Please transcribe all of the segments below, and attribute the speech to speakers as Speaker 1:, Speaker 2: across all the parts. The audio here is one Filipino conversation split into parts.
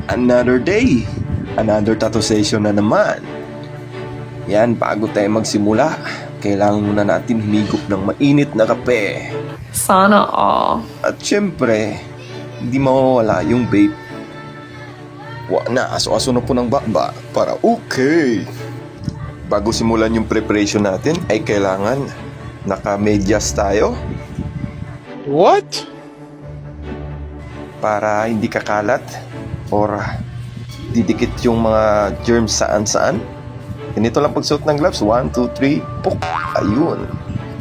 Speaker 1: Another day, another tattoo session na naman. Yan, bago tayo magsimula, kailangan muna natin humigop ng mainit na kape.
Speaker 2: Sana all.
Speaker 1: At syempre, hindi mawawala yung vape. Na aso-aso na po ng baba para okay. Bago simulan yung preparation natin, ay kailangan naka-medyas tayo.
Speaker 3: What?
Speaker 1: Para hindi kakalat or didikit yung mga germs saan-saan. Ganito lang pagsuot ng gloves. 1, 2, 3, puk! Ayun.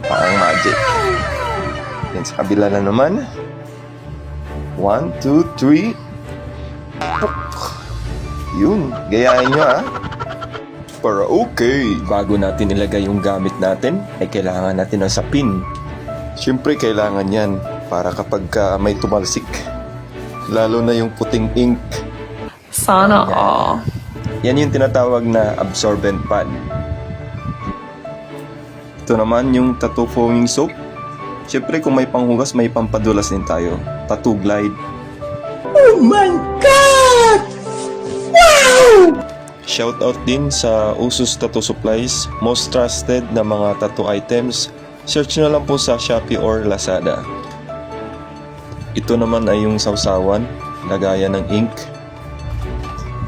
Speaker 1: Parang magic. Yan sa kabila na naman. 1, 2, 3, puk! Yun. Gayahin nyo para okay. Bago natin ilagay yung gamit natin, ay kailangan natin ng sapin. Siyempre kailangan yan para kapag may tumalsik, lalo na yung puting ink.
Speaker 2: Sana all.
Speaker 1: Yan yung tinatawag na absorbent pad. Ito naman yung tattoo foaming soap. Siyempre kung may panghugas, may pampadulas din tayo. Tattoo Glide.
Speaker 3: Oh my God! Wow!
Speaker 1: Shoutout din sa Usus Tattoo Supplies, most trusted na mga tattoo items. Search nyo lang po sa Shopee or Lazada. Ito naman ay yung sawsawan, lagayan ng ink.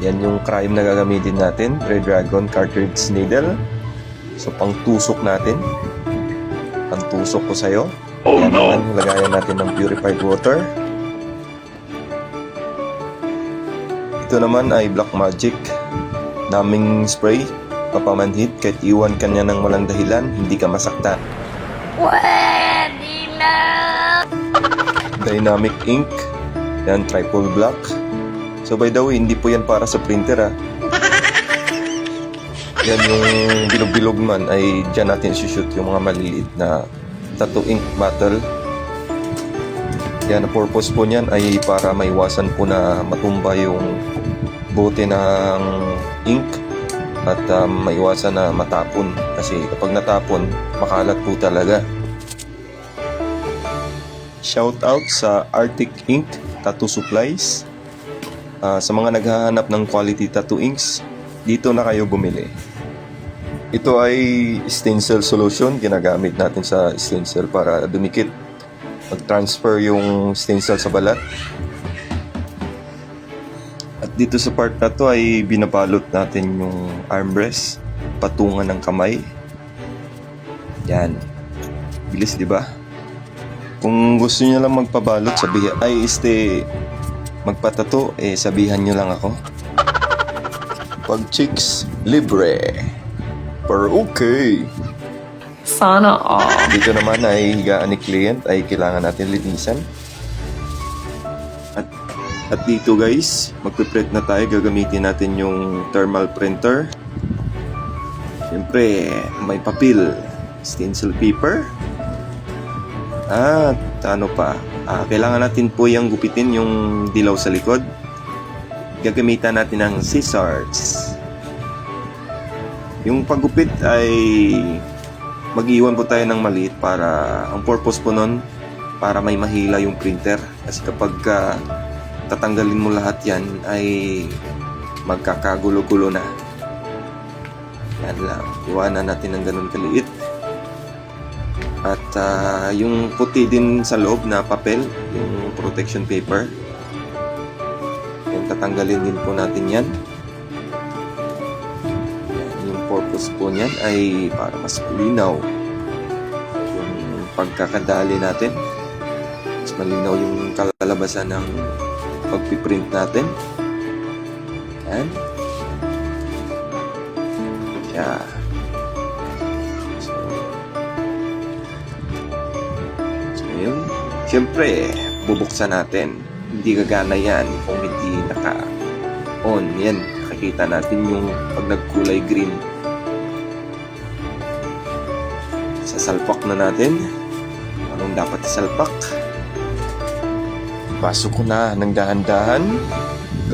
Speaker 1: Yan yung crime na gagamitin natin, Red Dragon Cartridge Needle. So pangtusok natin. Pangtusok ko sa'yo. Yan naman, lagayan natin ng purified water. Ito naman ay Black Magic naming spray, papamanhid kahit iwan ka niya ng walang dahilan, hindi ka masaktan.
Speaker 2: Pwede na!
Speaker 1: Dynamic ink, yan triple black. So by the way, hindi po yan para sa printer Yan yung bilog-bilog man ay dyan natin shoot yung mga maliliit na tattoo ink bottle. Yan, ang purpose po niyan ay para maiwasan po na matumba yung bote ng ink at maiwasan na matapon kasi kapag natapon makalat po talaga. Shout out sa Arctic Ink Tattoo Supplies. Sa mga naghahanap ng quality tattoo inks, dito na kayo bumili. Ito ay stencil solution, ginagamit natin sa stencil para dumikit, mag-transfer yung stencil sa balat. At dito sa part na to ay binabalot natin yung armrest, patungan ng kamay. Yan. Bilis, di ba? Kung gusto niyo lang magpabalot, magpatato, sabihan niyo lang ako. Pag chicks, libre. Pero okay.
Speaker 2: Sana all.
Speaker 1: Dito naman ay higaan ni client ay kailangan natin linisan. At dito guys, magpiprint na tayo. Gagamitin natin yung thermal printer. Siyempre, may papel, stencil paper. At ano pa, kailangan natin po yung gupitin yung dilaw sa likod. Gagamitan natin ng scissors. Yung paggupit ay mag-iwan po tayo ng maliit para, ang purpose po nun, para may mahila yung printer. Kasi kapag tatanggalin mo lahat yan ay magkakagulo-gulo na. Yan lang, iwanan natin ng ganun kaliit. At yung puti din sa loob na papel, yung protection paper, yan, tatanggalin din po natin yan. Yung purpose po niyan ay para mas malinaw yung pagkakadali natin, mas malinaw yung kalalabasan ng pagpiprint natin. Yan. Yeah. So yun. Siyempre, bubuksan natin. Hindi gagana yan kung hindi naka-on. Yan. Nakikita natin yung pag nagkulay green. Sasalpak na natin. Anong dapat isalpak? Pasok ko na ng dahan-dahan.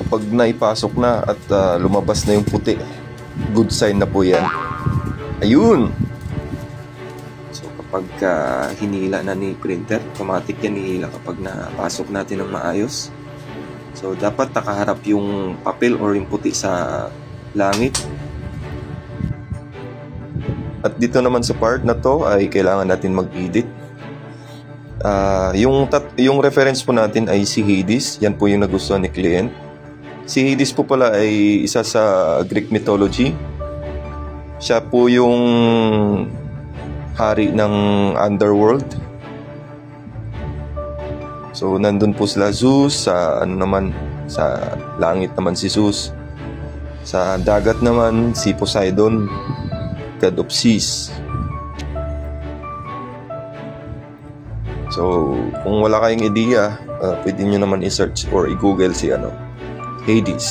Speaker 1: Kapag naipasok na at lumabas na yung puti, good sign na po yan. Ayun! So kapag hinila na ni printer, automatic yan hinila kapag napasok natin ng maayos. So, dapat nakaharap yung papel or yung puti sa langit. At dito naman sa part na to ay kailangan natin mag-edit. Yung reference po natin ay si Hades. Yan po yung nagustuhan ni client. Si Hades po pala ay isa sa Greek mythology. Siya po yung hari ng underworld. So, nandun po sila Zeus, sa langit naman si Zeus. Sa dagat naman si Poseidon, God of Seas. So, kung wala kayong ideya, pwede nyo naman i-search or i-google si Hades.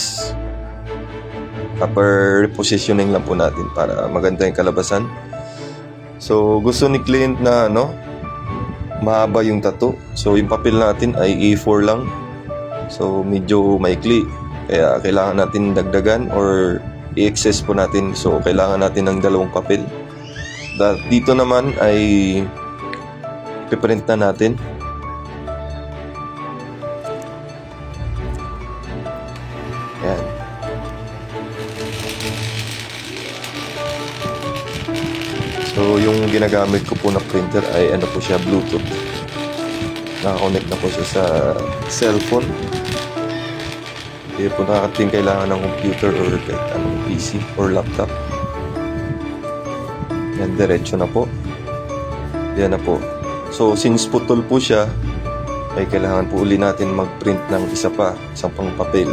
Speaker 1: Upper positioning lang po natin para maganda yung kalabasan. So, gusto ni client na mahaba yung tattoo. So, yung papel natin ay A4 lang. So, medyo maikli. Kaya kailangan natin dagdagan or i-excess po natin. So, kailangan natin ng 2 papel. Dito naman ay piprint na natin. Ayan. So, yung ginagamit ko po na printer ay po siya, Bluetooth. Nakakonect na po siya sa cellphone. Hindi po nakakating kailangan ng computer or kahit anong PC or laptop. Yan, diretso na po. Yan na po. So, since putol po siya, ay kailangan po uli natin mag-print ng isang pang papel.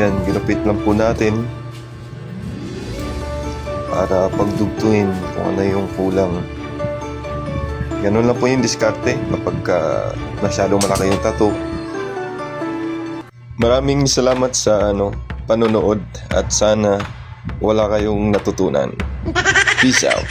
Speaker 1: Yan, ginupit lang po natin para pagdugtungin kung ano yung kulang. Ganun lang po yung diskarte kapag masyadong malaki yung tattoo. Maraming salamat sa panonood at sana wala kayong natutunan. Peace out.